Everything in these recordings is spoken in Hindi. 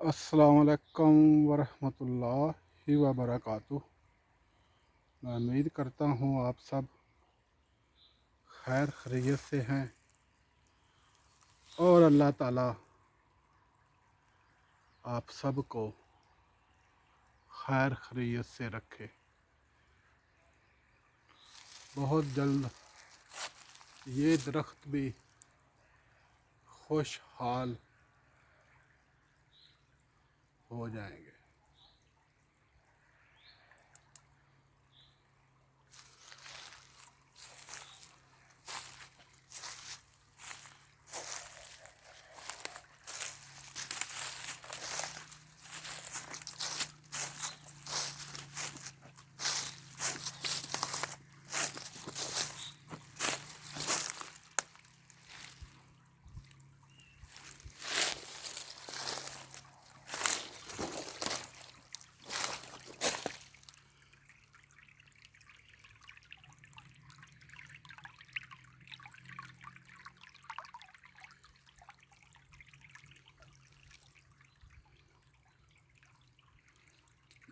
अस्सलाम वालेकुम वरहमतुल्लाहि वबरकातुह। मैं उम्मीद करता हूँ आप सब खैर खैरियत से हैं और अल्लाह ताला आप सब को खैर खैरियत से रखे। बहुत जल्द ये दरख्त भी खुशहाल हो जाएंगे।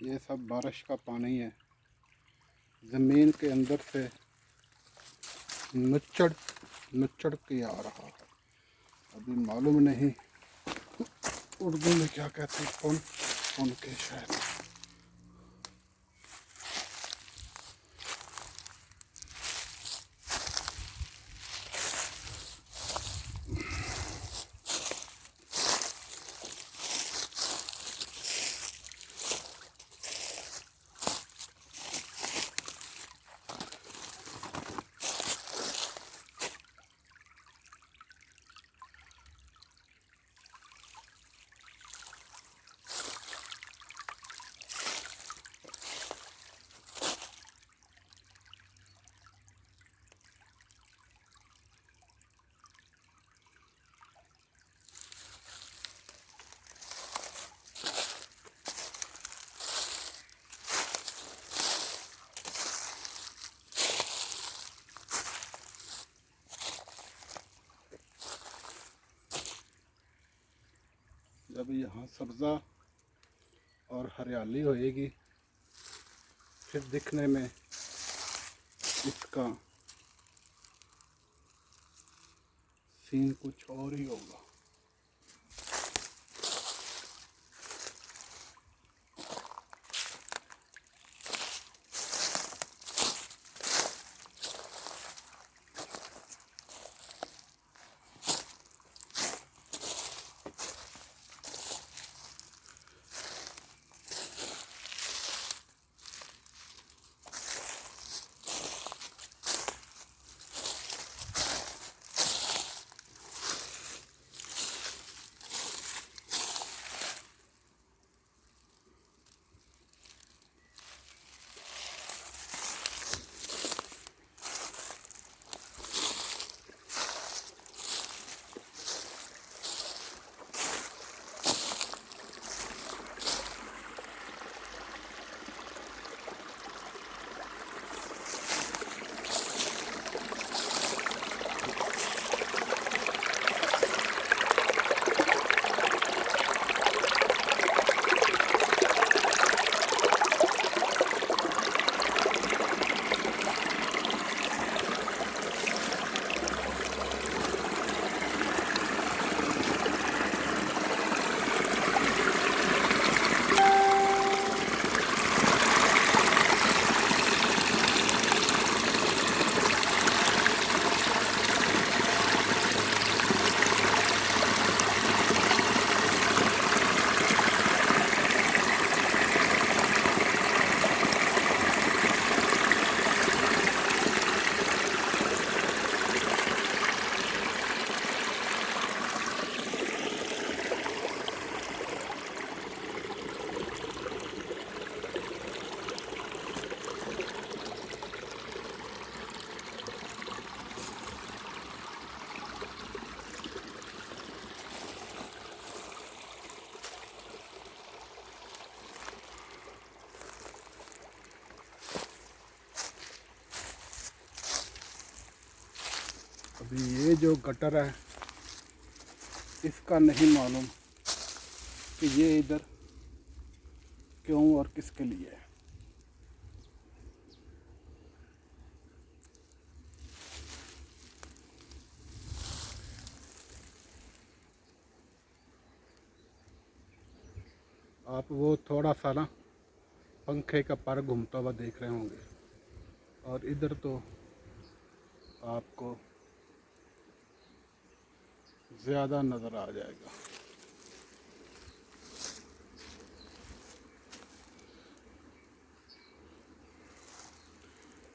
ये सब बारिश का पानी है, ज़मीन के अंदर से नचड़ नचड़ के आ रहा है। अभी मालूम नहीं उर्दू में क्या कहते हैं, कौन के शायद। जब यहाँ सब्ज़ा और हरियाली होएगी फिर दिखने में इसका सीन कुछ और ही होगा। अभी ये जो गटर है इसका नहीं मालूम कि ये इधर क्यों और किसके लिए है। आप वो थोड़ा सा ना पंखे का पर घूमता हुआ देख रहे होंगे, और इधर तो आपको ज़्यादा नज़र आ जाएगा।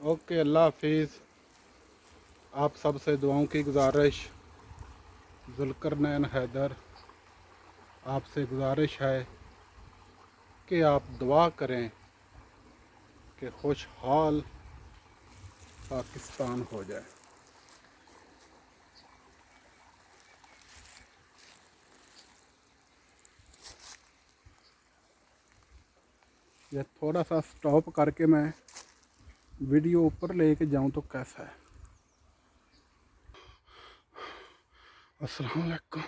ओके, अल्लाह हाफिज़। आप सबसे दुआओं की गुजारिश। ज़ुल्करनैन हैदर, आपसे गुजारिश है कि आप दुआ करें कि खुशहाल पाकिस्तान हो जाए। ये थोड़ा सा स्टॉप करके मैं वीडियो ऊपर लेके जाऊं तो कैसा है। अस्सलाम वालेकुम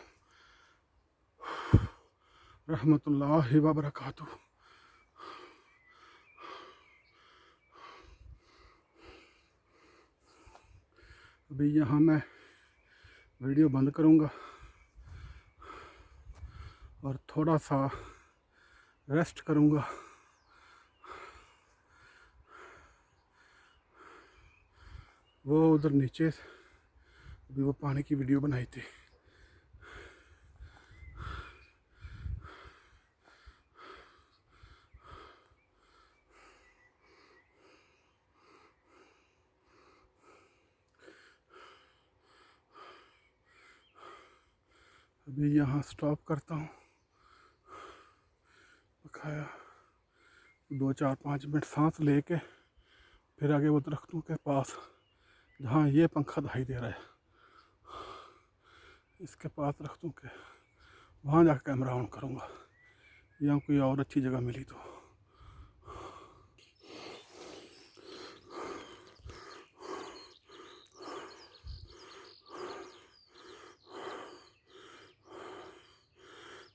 रहमतुल्लाहि व बरकातुहू। अभी यहाँ मैं वीडियो बंद करूँगा और थोड़ा सा रेस्ट करूँगा। वो उधर नीचे अभी वो पानी की वीडियो बनाई थी। अभी यहाँ स्टॉप करता हूँ, खाया 2-4-5 मिनट सांस लेके फिर आगे वो दरख्तों के पास जहाँ ये पंखा दिखाई दे रहा है, इसके पास दरख्तों के वहाँ जाकर कैमरा ऑन करूँगा, या कोई और अच्छी जगह मिली तो।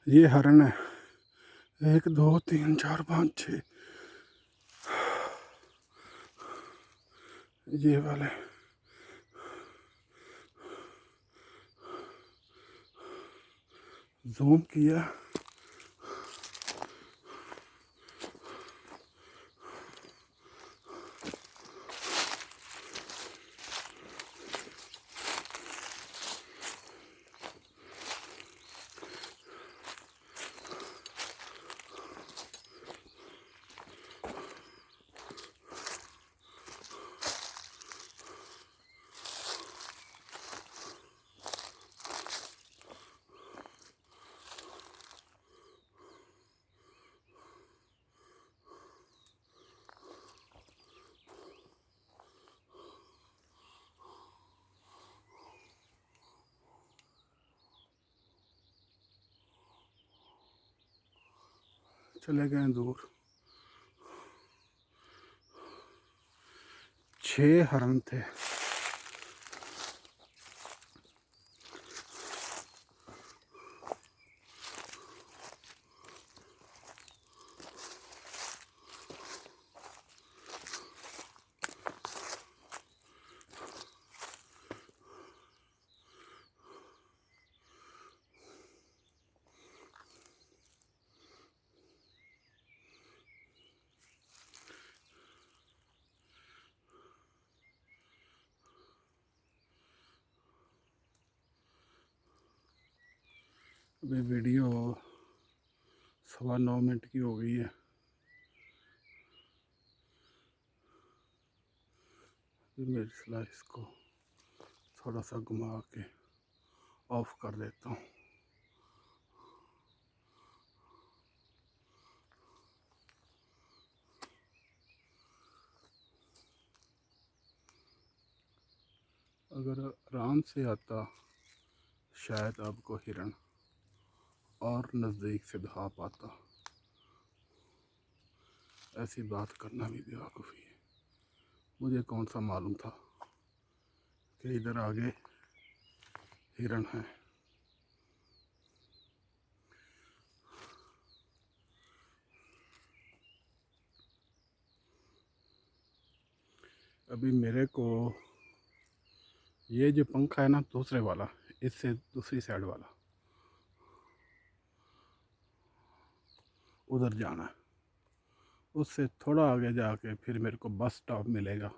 ये हरण है, 1 2 3 4 5 6, ये वाले जूम किया। चले गए दूर। 6 हरण थे। अभी वीडियो 9:15 मिनट की हो गई है। मेरी स्लाइस को थोड़ा सा घुमा के ऑफ कर देता हूँ। अगर आराम से आता शायद आपको हिरन और नज़दीक से दिखा पाता। ऐसी बात करना भी बेवकूफ़ी है। मुझे कौन सा मालूम था कि इधर आगे हिरन है। अभी मेरे को ये जो पंखा है ना दूसरे वाला, इससे दूसरी साइड वाला उधर जाना है, उससे थोड़ा आगे जाके फिर मेरे को बस स्टॉप मिलेगा,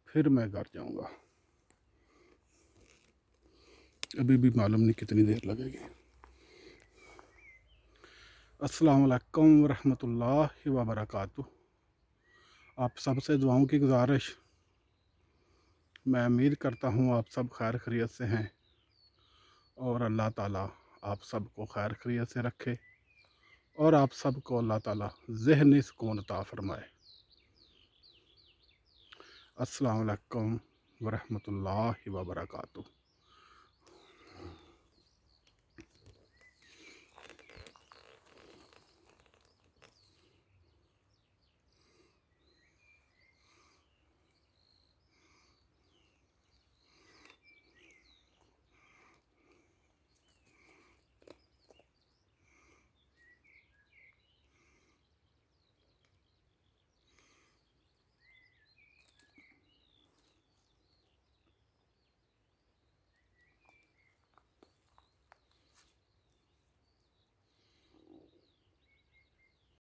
फिर मैं घर जाऊंगा। अभी भी मालूम नहीं कितनी देर लगेगी। अस्सलाम वालेकुम रहमतुल्लाहि व बरकातुहू। आप सबसे दुआओं की गुजारिश, मैं उम्मीद करता हूँ आप सब खैर खैरियत से हैं और अल्लाह ताला आप सबको खैर खैरियत से रखे और आप सबको अल्लाह ताला ज़हनी सुकून अता फ़रमाए। अस्सलाम वालेकुम व रहमतुल्लाहि व बरकातुहू।